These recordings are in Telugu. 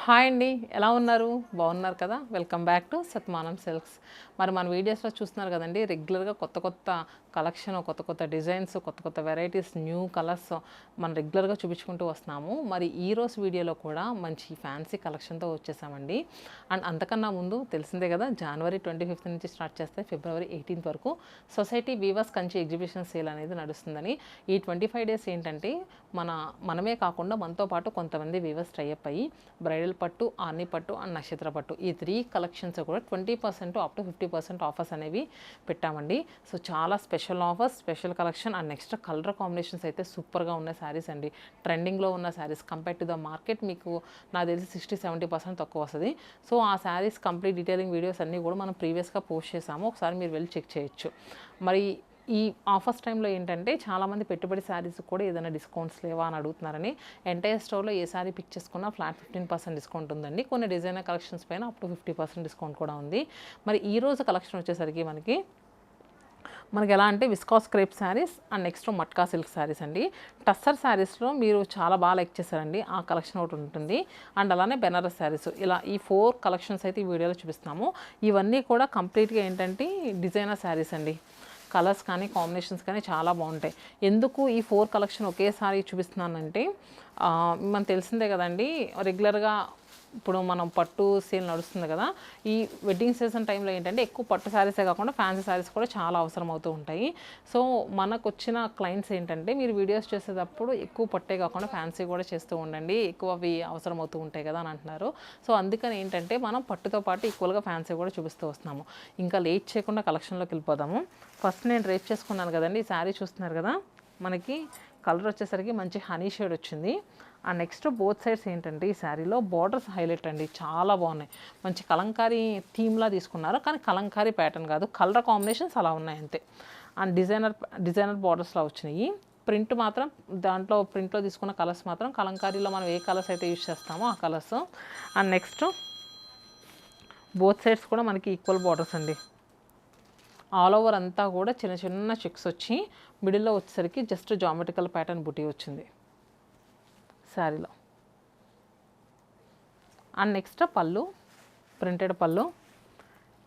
హాయ్ అండి, ఎలా ఉన్నారు? బాగున్నారు కదా? Welcome back to Satmanam silks. మరి మన వీడియోస్లో చూస్తున్నారు కదండి, రెగ్యులర్గా కొత్త కొత్త కలెక్షన్, కొత్త కొత్త డిజైన్స్, కొత్త కొత్త వెరైటీస్, న్యూ కలర్స్ మనం రెగ్యులర్గా చూపించుకుంటూ వస్తున్నాము. మరి ఈరోజు వీడియోలో కూడా మంచి ఫ్యాన్సీ కలెక్షన్తో వచ్చేసామండి. అండ్ అంతకన్నా ముందు తెలిసిందే కదా, జనవరి 25 నుంచి స్టార్ట్ చేస్తే ఫిబ్రవరి 18 వరకు society weavers Kanchi exhibition sale అనేది నడుస్తుందని. ఈ 25 డేస్ ఏంటంటే మనమే కాకుండా మనతో పాటు కొంతమంది వీవర్స్ ట్రైఅప్ అయ్యి బ్రైడల్ పట్టు, ఆర్ని పట్టు అండ్ నక్షత్ర పట్టు ఈ 3 కలెక్షన్స్ కూడా 20% అప్ టు 50% ఆఫర్స్ అనేవి పెట్టామండి. సో చాలా special offers, special collection and next colour combinations అయితే సూపర్గా ఉన్న శారీస్ అండి. ట్రెండింగ్లో ఉన్న saris compare to the market మీకు నాకు తెలిసి 60-70% తక్కువ వస్తుంది. సో ఆ శారీస్ కంప్లీట్ డీటెయిలింగ్ వీడియోస్ అన్నీ కూడా మనం ప్రీవియస్గా పోస్ట్ చేసాము, ఒకసారి మీరు వెళ్ళి చెక్ చేయొచ్చు. మరి ఈ ఆఫర్స్ టైంలో ఏంటంటే చాలామంది పెట్టుబడి శారీస్ కూడా ఏదైనా డిస్కౌంట్స్ లేవా అని అడుగుతున్నారని. ఎంటైర్ స్టోర్లో ఏ శారీ పిక్ చేసుకున్నా ఫ్లాట్ 15% డిస్కౌంట్ ఉందండి. కొన్ని డిజైనర్ కలెక్షన్స్ పైన అప్ టు 50% డిస్కౌంట్ కూడా ఉంది. మరి ఈరోజు కలెక్షన్ వచ్చేసరికి మనకి ఎలా అంటే viscous crepe saris and next matka silk saris అండి. టస్సర్ శారీస్లో మీరు చాలా బాగా లైక్ చేశారండి, ఆ కలెక్షన్ ఒకటి ఉంటుంది. అండ్ అలానే బెనారస్ శారీస్, ఇలా ఈ 4 కలెక్షన్స్ అయితే ఈ వీడియోలో చూపిస్తాము. ఇవన్నీ కూడా కంప్లీట్గా ఏంటంటే డిజైనర్ శారీస్ అండి. కలర్స్ కానీ కాంబినేషన్స్ కానీ చాలా బాగుంటాయి. ఎందుకు ఈ 4 కలెక్షన్ ఒకేసారి చూపిస్తున్నానంటే మనకు తెలిసిందే కదండి, రెగ్యులర్గా ఇప్పుడు మనం పట్టు సేల్ నడుస్తుంది కదా, ఈ వెడ్డింగ్ సీజన్ టైంలో ఏంటంటే ఎక్కువ పట్టు శారీసే కాకుండా ఫ్యాన్సీ శారీస్ కూడా చాలా అవసరం అవుతూ ఉంటాయి. సో మనకు వచ్చిన క్లయింట్స్ ఏంటంటే మీరు వీడియోస్ చేసేటప్పుడు ఎక్కువ పట్టే కాకుండా ఫ్యాన్సీ కూడా చేస్తూ ఉండండి, ఎక్కువ అవి అవసరం అవుతూ ఉంటాయి కదా అని అంటున్నారు. సో అందుకని ఏంటంటే మనం పట్టుతో పాటు ఈక్వల్గా ఫ్యాన్సీ కూడా చూపిస్తూ వస్తున్నాము. ఇంకా లేట్ చేయకుండా కలెక్షన్లోకి వెళ్ళిపోదాము. ఫస్ట్ నేను డ్రేప్ చేసుకున్నాను కదండి, ఈ శారీ చూస్తున్నారు కదా, మనకి కలర్ వచ్చేసరికి మంచి హనీ షేడ్ వచ్చింది. అండ్ నెక్స్ట్ బోత్ సైడ్స్ ఏంటంటే ఈ శారీలో బార్డర్స్ హైలైట్ అండి, చాలా బాగున్నాయి. మంచి కలంకారీ థీమ్లా తీసుకున్నారు, కానీ కలంకారీ ప్యాటర్న్ కాదు, కలర్ కాంబినేషన్స్ అలా ఉన్నాయి అంతే. అండ్ డిజైనర్ బార్డర్స్లా వచ్చినాయి. ప్రింట్ మాత్రం దాంట్లో ప్రింట్లో తీసుకున్న కలర్స్ మాత్రం కలంకారీలో మనం ఏ కలర్స్ అయితే యూజ్ చేస్తామో ఆ colours. And next both sides కూడా మనకి ఈక్వల్ బార్డర్స్ అండి. ఆల్ ఓవర్ అంతా కూడా చిన్న చిన్న చెక్స్ వచ్చి మిడిల్లో వచ్చేసరికి జస్ట్ జామెట్రికల్ ప్యాటర్న్ బుటీ వచ్చింది శారీలో. అండ్ నెక్స్ట్ పళ్ళు, ప్రింటెడ్ పళ్ళు,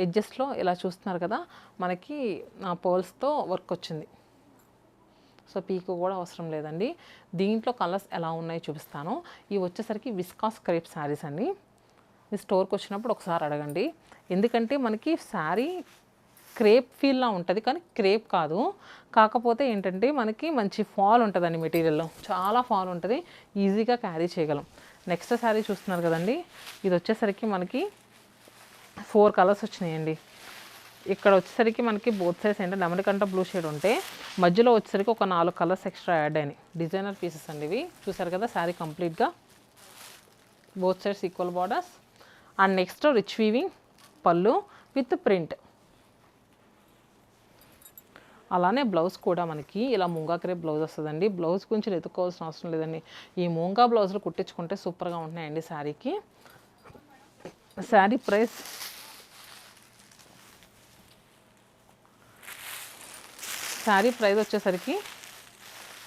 ఎడ్జెస్ట్లో ఇలా చూస్తున్నారు కదా మనకి పర్ల్స్తో వర్క్ వచ్చింది. సో పీకు కూడా అవసరం లేదండి. దీంట్లో కలర్స్ ఎలా ఉన్నాయో చూపిస్తాను. ఇవి వచ్చేసరికి విస్కాస్ క్రేప్ శారీస్ అండి. మీ స్టోర్కి వచ్చినప్పుడు ఒకసారి అడగండి, ఎందుకంటే మనకి శారీ క్రేప్ ఫీల్లా ఉంటుంది, కానీ క్రేప్ కాదు. కాకపోతే ఏంటంటే మనకి మంచి ఫాల్ ఉంటుందండి, మెటీరియల్లో చాలా ఫాల్ ఉంటుంది, ఈజీగా క్యారీ చేయగలం. నెక్స్ట్ శారీ చూస్తున్నారు కదండి, ఇది వచ్చేసరికి మనకి 4 కలర్స్ వచ్చినాయండి. ఇక్కడ వచ్చేసరికి మనకి బోత్ సైడ్స్ ఏంటంటే అమెరికంటా బ్లూ షేడ్ ఉంటే మధ్యలో వచ్చేసరికి ఒక 4 కలర్స్ ఎక్స్ట్రా యాడ్ అయినాయి. డిజైనర్ పీసెస్ అండి ఇవి, చూసారు కదా శారీ కంప్లీట్గా both sides equal borders. And next rich weaving పళ్ళు విత్ ప్రింట్. అలానే బ్లౌజ్ కూడా మనకి ఇలా మూంగా క్రేప్ బ్లౌజ్ వస్తుందండి. బ్లౌజ్ గురించి వెతుక్కోవాల్సిన అవసరం లేదండి, ఈ మూంగా బ్లౌజులు కుట్టించుకుంటే సూపర్గా ఉంటున్నాయండి శారీకి. శారీ ప్రైస్ వచ్చేసరికి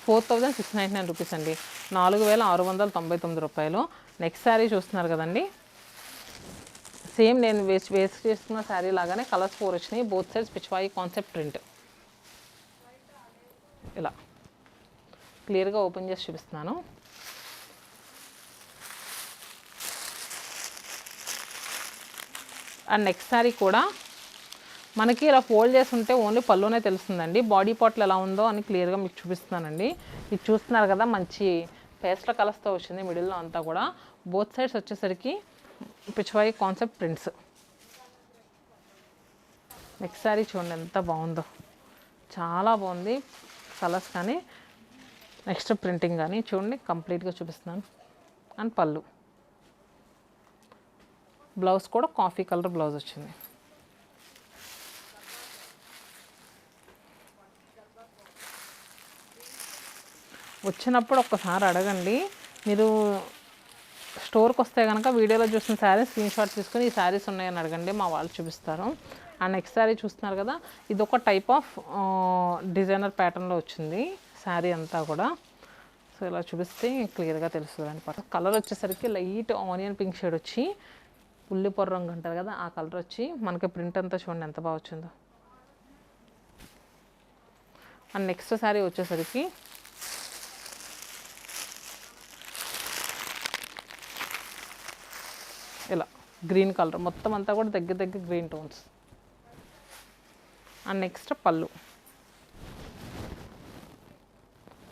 4699 రూపీస్ అండి, 4699 రూపాయలు. నెక్స్ట్ శారీ చూస్తున్నారు కదండి, సేమ్ నేను వేస్ట్ చేస్తున్న శారీ లాగానే కలర్స్ 4 వచ్చినాయి. Both sides Pichwai concept print. ఇలా క్లియర్గా ఓపెన్ చేసి చూపిస్తున్నాను. అండ్ నెక్స్ట్ శారీ కూడా మనకి ఇలా ఫోల్డ్ చేసి ఉంటే ఓన్లీ పళ్ళునే తెలుస్తుందండి, బాడీ పార్ట్లు ఎలా ఉందో అని క్లియర్గా మీకు చూపిస్తున్నానండి. ఇది చూస్తున్నారు కదా, మంచి పేస్ట్ల కలర్స్తో వచ్చింది మిడిల్లో అంతా కూడా. బోత్ సైడ్స్ వచ్చేసరికి Pichwai concept prints. Next sari చూడండి ఎంత బాగుందో, చాలా బాగుంది కలర్స్ కానీ నెక్స్ట్ ప్రింటింగ్ కానీ చూడండి, కంప్లీట్గా చూపిస్తున్నాను. అండ్ పళ్ళు, బ్లౌజ్ కూడా కాఫీ కలర్ బ్లౌజ్ వచ్చింది. వచ్చినప్పుడు ఒక్కసారి అడగండి, మీరు స్టోర్కి వస్తే కనుక వీడియోలో చూసిన శారీ స్క్రీన్ షాట్ తీసుకుని ఈ శారీస్ ఉన్నాయని అడగండి, మా వాళ్ళు చూపిస్తారు. అండ్ నెక్స్ట్ శారీ చూస్తున్నారు కదా, ఇది ఒక టైప్ ఆఫ్ డిజైనర్ ప్యాటర్న్లో వచ్చింది శారీ అంతా కూడా. సో ఇలా చూపిస్తే క్లియర్గా తెలుస్తుంది అనమాట. కలర్ వచ్చేసరికి లైట్ ఆనియన్ పింక్ షేడ్ వచ్చి ఉల్లిపొర రంగు అంటారు కదా, ఆ కలర్ వచ్చి మనకి ప్రింట్ అంతా చూడండి ఎంత బాగా వచ్చిందో. అండ్ నెక్స్ట్ శారీ వచ్చేసరికి ఇలా గ్రీన్ కలర్, మొత్తం అంతా కూడా దగ్గర దగ్గర గ్రీన్ టోన్స్. అండ్ నెక్స్ట్ పళ్ళు.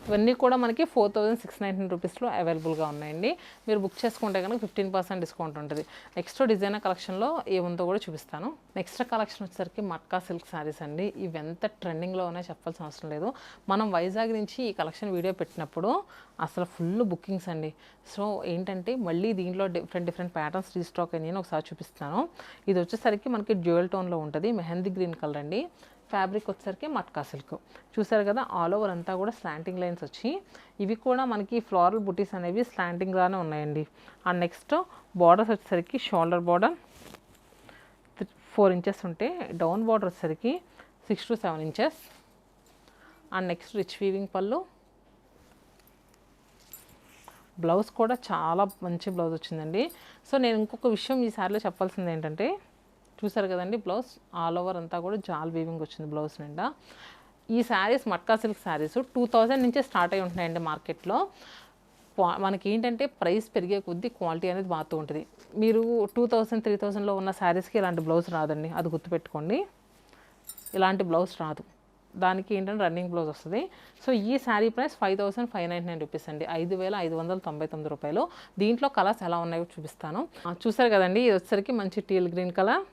ఇవన్నీ కూడా మనకి 4619 రూపీస్లో అవైలబుల్గా ఉన్నాయండి. మీరు బుక్ చేసుకుంటే కనుక 15% డిస్కౌంట్ ఉంటుంది. నెక్స్ట్ డిజైనర్ కలెక్షన్లో ఏముందో కూడా చూపిస్తాను. నెక్స్ట్ కలెక్షన్ వచ్చేసరికి మట్కా సిల్క్ శారీస్ అండి. ఇవి ఎంత ట్రెండింగ్లో ఉన్నాయో చెప్పాల్సిన అవసరం లేదు. మనం వైజాగ్ నుంచి ఈ కలెక్షన్ వీడియో పెట్టినప్పుడు అసలు ఫుల్ బుకింగ్స్ అండి. సో ఏంటంటే మళ్ళీ దీంట్లో డిఫరెంట్ ప్యాటర్న్స్ రీస్టాక్ అయినాయని ఒకసారి చూపిస్తాను. ఇది వచ్చేసరికి మనకి డ్యూయల్ టోన్లో ఉంటుంది, మెహందీ గ్రీన్ కలర్ అండి. ఫ్యాబ్రిక్ వచ్చేసరికి మట్కా సిల్క్. చూసారు కదా, ఆల్ ఓవర్ అంతా కూడా స్లాంటింగ్ లైన్స్ వచ్చి ఇవి కూడా మనకి ఫ్లోరల్ బుటీస్ అనేవి స్లాంటింగ్గానే ఉన్నాయండి. అండ్ నెక్స్ట్ బార్డర్స్ వచ్చేసరికి షోల్డర్ బార్డర్ 4 ఇంచెస్ ఉంటే డౌన్ బార్డర్ వచ్చేసరికి 6 to 7 inches. And next rich weaving పళ్ళు. బ్లౌజ్ కూడా చాలా మంచి బ్లౌజ్ వచ్చిందండి. సో నేను ఇంకొక విషయం ఈ సారిలో చెప్పాల్సింది ఏంటంటే, చూసారు కదండి బ్లౌజ్ ఆల్ ఓవర్ అంతా కూడా జాల్ వీవింగ్ వచ్చింది బ్లౌజ్ నిండా. ఈ శారీస్ మట్కా సిల్క్ శారీస్ 2000 నుంచే స్టార్ట్ అయి ఉంటున్నాయండి మార్కెట్లో. మనకి ఏంటంటే ప్రైస్ పెరిగే కొద్దీ క్వాలిటీ అనేది మారుతూ ఉంటుంది. మీరు 2000, 3000లో ఉన్న శారీస్కి ఇలాంటి బ్లౌజ్ రాదండి, అది గుర్తుపెట్టుకోండి. ఇలాంటి బ్లౌజ్ రాదు, దానికి ఏంటంటే రన్నింగ్ బ్లౌజ్ వస్తుంది. సో ఈ శారీ ప్రైస్ 5599 రూపీస్ అండి, 5599 రూపాయలు. దీంట్లో కలర్స్ ఎలా ఉన్నాయో చూపిస్తాను. చూసారు కదండి, ఇది వచ్చేసరికి మంచి teal green colour.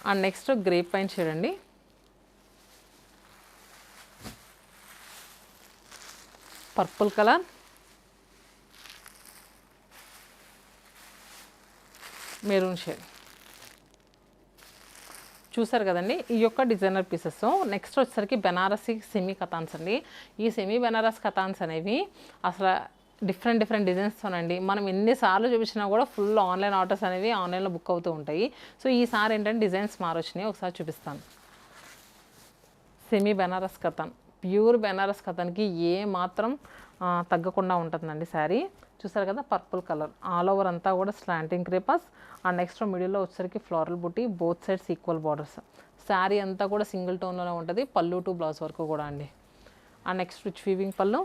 And next grape pine shade అండి. Purple colour, maroon shade. చూసారు కదండి ఈ యొక్క డిజైనర్ పీసెస్. నెక్స్ట్ వచ్చేసరికి బెనారసీ సెమీ కతాన్స్ అండి. ఈ సెమీ బెనారస్ కతాన్స్ అనేవి అసలు డిఫరెంట్ డిజైన్స్తోనండి. మనం ఎన్నిసార్లు చూపించినా కూడా ఫుల్ ఆన్లైన్ ఆర్డర్స్ అనేవి ఆన్లైన్లో బుక్ అవుతూ ఉంటాయి. సో ఈసారి ఏంటంటే డిజైన్స్ మారొచ్చినాయి, ఒకసారి చూపిస్తాను. సెమీ బెనారస్ కతాన్, ప్యూర్ బెనారస్ కతాన్కి ఏ మాత్రం తగ్గకుండా ఉంటుందండి శారీ. చూసారు కదా, పర్పుల్ కలర్ ఆల్ ఓవర్ అంతా కూడా స్లాంటింగ్ క్రేపర్స్. అండ్ నెక్స్ట్ మిడిల్లో వచ్చేసరికి ఫ్లోరల్ బుటీ, both sides equal borders. Sari అంతా కూడా సింగిల్ టోన్లోనే ఉంటుంది, పళ్ళు టు బ్లౌజ్ వరకు కూడా అండి. అండ్ నెక్స్ట్ రిచ్ వీవింగ్ పళ్ళు,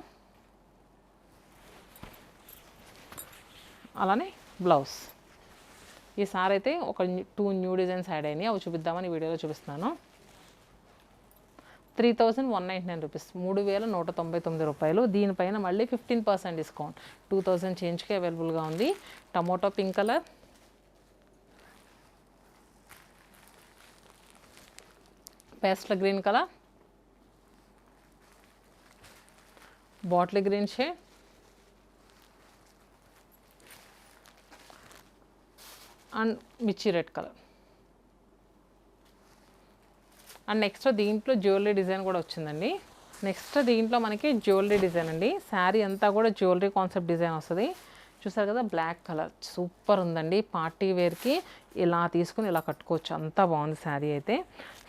అలానే బ్లౌజ్. ఈ సారీ అయితే ఒక 2 న్యూ డిజైన్స్ యాడ్ అయినాయి, అవి చూపిద్దామని వీడియోలో చూపిస్తున్నాను. 3199 రూపీస్, 3199 రూపాయలు. దీనిపైన మళ్ళీ 15% డిస్కౌంట్, 2000 చేంజ్కి అవైలబుల్గా ఉంది. Tomato pink colour, pastel green colour, bottle green shade, and మిర్చి రెడ్ కలర్. అండ్ నెక్స్ట్ దీంట్లో జ్యువెలరీ డిజైన్ కూడా వచ్చిందండి. నెక్స్ట్ దీంట్లో మనకి జ్యువెలరీ డిజైన్ అండి. శారీ అంతా కూడా జ్యువెలరీ కాన్సెప్ట్ డిజైన్ వస్తుంది. చూసారు కదా, బ్లాక్ కలర్ సూపర్ ఉందండి. పార్టీ వేర్కి ఇలా తీసుకుని ఇలా కట్టుకోవచ్చు, అంతా బాగుంది శారీ అయితే.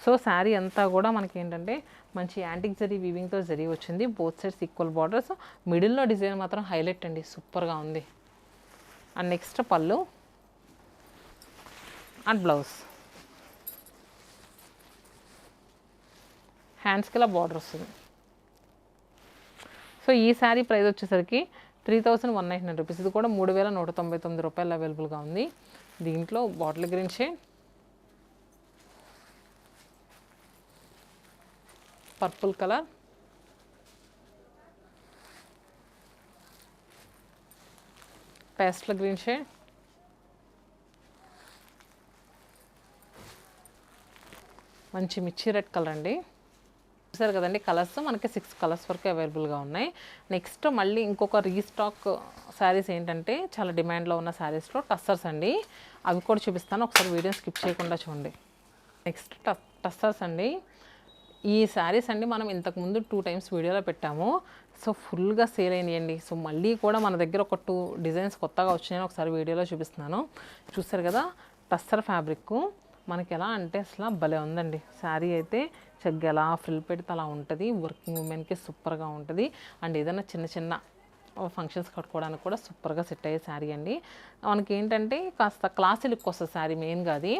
సో శారీ అంతా కూడా మనకి ఏంటంటే మంచి యాంటిక్ జరీ వీవింగ్తో జరీ వచ్చింది, బోత్ సైడ్స్ ఈక్వల్ బార్డర్స్. మిడిల్లో డిజైన్ మాత్రం హైలైట్ అండి, సూపర్గా ఉంది. అండ్ నెక్స్ట్ పళ్ళు అండ్ బ్లౌజ్. హ్యాండ్స్కి ఇలా బార్డర్ వస్తుంది. సో ఈ శారీ ప్రైస్ వచ్చేసరికి 3199 రూపీస్. ఇది కూడా 3199 రూపాయలు అవైలబుల్గా ఉంది. దీంట్లో bottle green shade, purple colour, pastel green shade, మంచి మిర్చి రెడ్ కలర్ అండి. చూసారు కదండి, కలర్స్ మనకి 6 కలర్స్ వరకు అవైలబుల్గా ఉన్నాయి. నెక్స్ట్ మళ్ళీ ఇంకొక రీస్టాక్ శారీస్ ఏంటంటే చాలా డిమాండ్లో ఉన్న శారీస్లో టస్సర్స్ అండి, అవి కూడా చూపిస్తాను, ఒకసారి వీడియో స్కిప్ చేయకుండా చూడండి. నెక్స్ట్ టస్సర్స్ అండి. ఈ శారీస్ అండి మనం ఇంతకుముందు 2 టైమ్స్ వీడియోలో పెట్టాము. సో ఫుల్గా సేల్ అయినాయండి. సో మళ్ళీ కూడా మన దగ్గర ఒక 2 డిజైన్స్ కొత్తగా వచ్చినాయని ఒకసారి వీడియోలో చూపిస్తున్నాను. చూసారు కదా, టస్సర్ ఫ్యాబ్రిక్ మనకి ఎలా అంటే అసలు భలే ఉందండి శారీ అయితే. చక్కగా ఎలా ఫ్రిల్ పెడితే అలా ఉంటుంది. వర్కింగ్ ఉమెన్కి సూపర్గా ఉంటుంది. అండ్ ఏదైనా చిన్న చిన్న ఫంక్షన్స్ కట్టుకోవడానికి కూడా సూపర్గా సెట్ అయ్యే శారీ అండి. మనకి ఏంటంటే కాస్త క్లాసీ లుక్ వస్తుంది శారీ మెయిన్గా అది.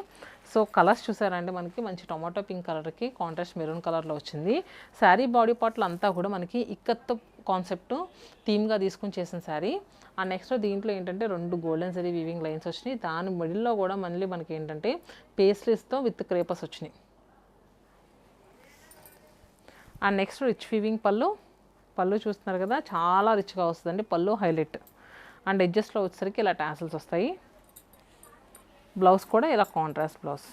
సో కలర్స్ చూసారంటే మనకి మంచి టొమాటో పింక్ కలర్కి కాంట్రాస్ట్ మెరూన్ కలర్లో వచ్చింది. శారీ బాడీ పార్ట్లు అంతా కూడా మనకి ఇక్కత్ కాన్సెప్ట్ థీమ్గా తీసుకుని చేసిన శారీ. అండ్ నెక్స్ట్ దీంట్లో ఏంటంటే 2 గోల్డెన్ జరీ వీవింగ్ లైన్స్ వచ్చినాయి. దాని మిడిల్లో కూడా మళ్ళీ మనకి ఏంటంటే పేస్ట్రీస్తో విత్ క్రేపర్స్ వచ్చినాయి. అండ్ నెక్స్ట్ రిచ్ వీవింగ్ పళ్ళు చూస్తున్నారు కదా, చాలా రిచ్గా వస్తుందండి. పళ్ళు హైలైట్. అండ్ ఎడ్జెస్ట్లో వచ్చేసరికి ఇలా టాసిల్స్ వస్తాయి. బ్లౌజ్ కూడా ఇలా కాంట్రాస్ట్ బ్లౌజ్.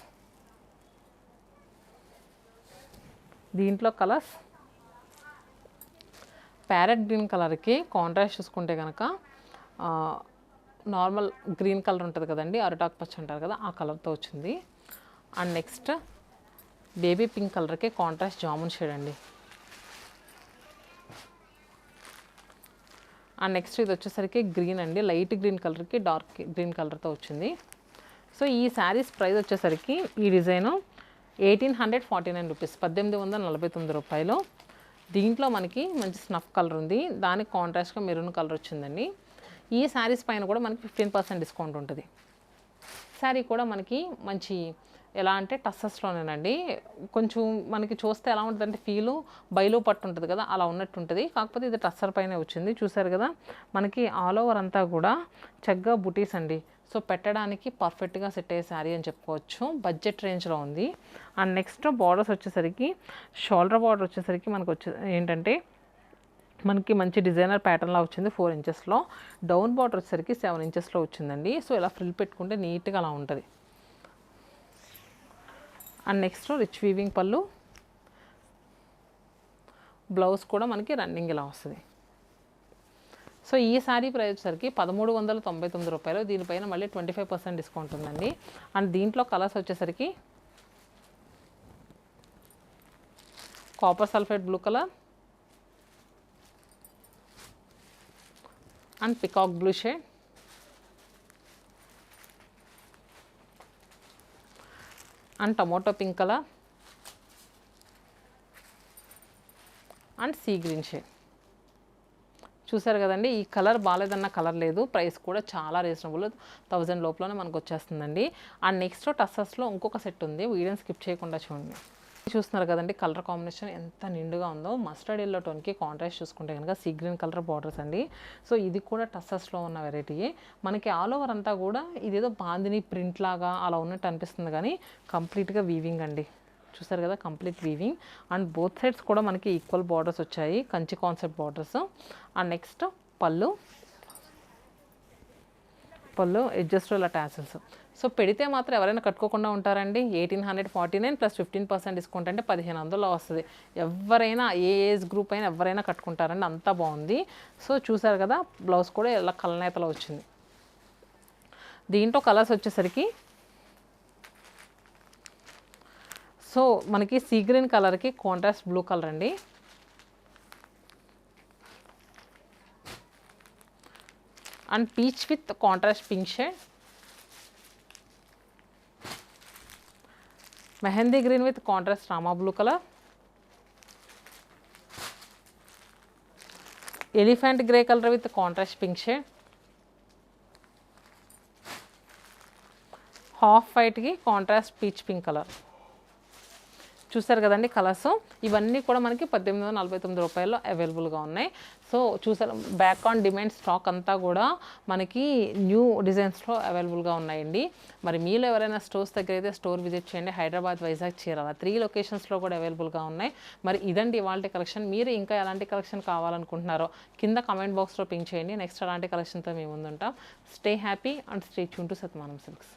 దీంట్లో కలర్స్ ప్యారెట్ గ్రీన్ కలర్కి కాంట్రాస్ట్ చూసుకుంటే కనుక నార్మల్ గ్రీన్ కలర్ ఉంటుంది కదండి, అరటాక్ పచ్చ అంటారు కదా, ఆ కలర్తో వచ్చింది. అండ్ నెక్స్ట్ బేబీ పింక్ కలర్కి కాంట్రాస్ట్ జామున్ షేడ్ అండి. అండ్ నెక్స్ట్ ఇది వచ్చేసరికి గ్రీన్ అండి, లైట్ గ్రీన్ కలర్కి డార్క్ గ్రీన్ కలర్తో వచ్చింది. సో ఈ శారీస్ ప్రైస్ వచ్చేసరికి ఈ డిజైను 1849 రూపీస్, 1849 రూపాయలు. దీంట్లో మనకి మంచి స్నఫ్ కలర్ ఉంది, దానికి కాంట్రాస్ట్గా మెరూన్ కలర్ వచ్చిందండి. ఈ శారీస్ పైన కూడా మనకి 15% డిస్కౌంట్ ఉంటుంది. శారీ కూడా మనకి మంచి ఎలా అంటే టస్సెస్లోనేనండి. కొంచెం మనకి చూస్తే ఎలా ఉంటుందంటే ఫీలు బయలు పట్టు ఉంటుంది కదా, అలా ఉన్నట్టు ఉంటుంది. కాకపోతే ఇది టస్సర్ పైనే వచ్చింది. చూసారు కదా, మనకి ఆల్ ఓవర్ అంతా కూడా చక్కగా బుటీస్ అండి. సో పెట్టడానికి పర్ఫెక్ట్గా సెట్ అయ్యే శారీ అని చెప్పుకోవచ్చు. బడ్జెట్ రేంజ్లో ఉంది. అండ్ నెక్స్ట్ బార్డర్స్ వచ్చేసరికి షోల్డర్ బార్డర్ వచ్చేసరికి మనకు ఏంటంటే మనకి మంచి డిజైనర్ ప్యాటర్న్లా వచ్చింది 4 ఇంచెస్లో. డౌన్ బార్డర్ వచ్చేసరికి 7 ఇంచెస్లో వచ్చిందండి. సో ఇలా ఫ్రిల్ పెట్టుకుంటే నీట్గా అలా ఉంటుంది. అండ్ నెక్స్ట్ రిచ్ వీవింగ్ పళ్ళు, బ్లౌజ్ కూడా మనకి రన్నింగ్ ఇలా వస్తుంది. సో ఈ శారీ ప్రైస్ వచ్చేసరికి 1399 రూపాయలు. దీనిపైన మళ్ళీ 25% డిస్కౌంట్ ఉందండి. అండ్ దీంట్లో కలర్స్ వచ్చేసరికి copper sulphate blue colour and peacock blue shade and tomato pink colour and sea green shade. చూసారు కదండి, ఈ కలర్ బాగాలేదన్న కలర్ లేదు. ప్రైస్ కూడా చాలా రీజనబుల్, 1000 లోపలనే మనకు వచ్చేస్తుందండి. అండ్ నెక్స్ట్ టస్సెస్లో ఇంకొక సెట్ ఉంది, వీడియోని స్కిప్ చేయకుండా చూడండి. చూస్తున్నారు కదండి, కలర్ కాంబినేషన్ ఎంత నిండుగా ఉందో. మస్టర్డ్ ఎల్లో టోన్కి కాంట్రాస్ట్ చూసుకుంటే కనుక సీ గ్రీన్ కలర్ బార్డర్స్ అండి. సో ఇది కూడా టస్సెస్లో ఉన్న వెరైటీయే. మనకి ఆల్ ఓవర్ అంతా కూడా ఇదేదో బాందిని ప్రింట్ లాగా అలా ఉన్నట్టు అనిపిస్తుంది, కానీ కంప్లీట్గా వీవింగ్ అండి. చూసారు కదా, complete weaving. And both sides కూడా మనకి ఈక్వల్ బార్డర్స్ వచ్చాయి, Kanchi concept borders. And next పళ్ళు ఎడ్జస్ట్లో ఇలా టాసిల్స్. సో పెడితే మాత్రం ఎవరైనా కట్టుకోకుండా ఉంటారండి. 1849 ప్లస్ 15% డిస్కౌంట్ అంటే 1500 వస్తుంది. ఎవరైనా ఏ ఏజ్ గ్రూప్ అయినా ఎవరైనా కట్టుకుంటారండి, అంతా బాగుంది. సో చూసారు కదా, బ్లౌజ్ కూడా ఇలా కలనేతలో వచ్చింది. దీంట్లో కలర్స్ వచ్చేసరికి సో మనకి సీ గ్రీన్ కలర్కి కాంట్రాస్ట్ బ్లూ కలర్ అండి. And peach with contrast pink shade, mehndi green with contrast rama blue colour, elephant grey colour with contrast pink shade, half వైట్కి కాంట్రాస్ట్ పీచ్ పింక్ కలర్. చూసారు కదండి కలర్స్. ఇవన్నీ కూడా మనకి 1849 రూపాయల్లో అవైలబుల్గా ఉన్నాయి. సో చూసారు, బ్యాక్ ఆన్ డిమాండ్ స్టాక్ అంతా కూడా మనకి న్యూ డిజైన్స్లో అవైలబుల్గా ఉన్నాయండి. మరి మీలో ఎవరైనా స్టోర్స్ దగ్గర అయితే స్టోర్ విజిట్ చేయండి. హైదరాబాద్, వైజాగ్, చీరాల 3 లొకేషన్స్లో కూడా అవైలబుల్గా ఉన్నాయి. మరి ఇదండి ఇవాళ కలెక్షన్. మీరు ఇంకా ఎలాంటి కలెక్షన్ కావాలనుకుంటున్నారో కింద కమెంట్ బాక్స్లో పింక్ చేయండి. నెక్స్ట్ అలాంటి కలెక్షన్తో మేము ముందుంటాం. Stay happy and stay tune to Satmanam silks.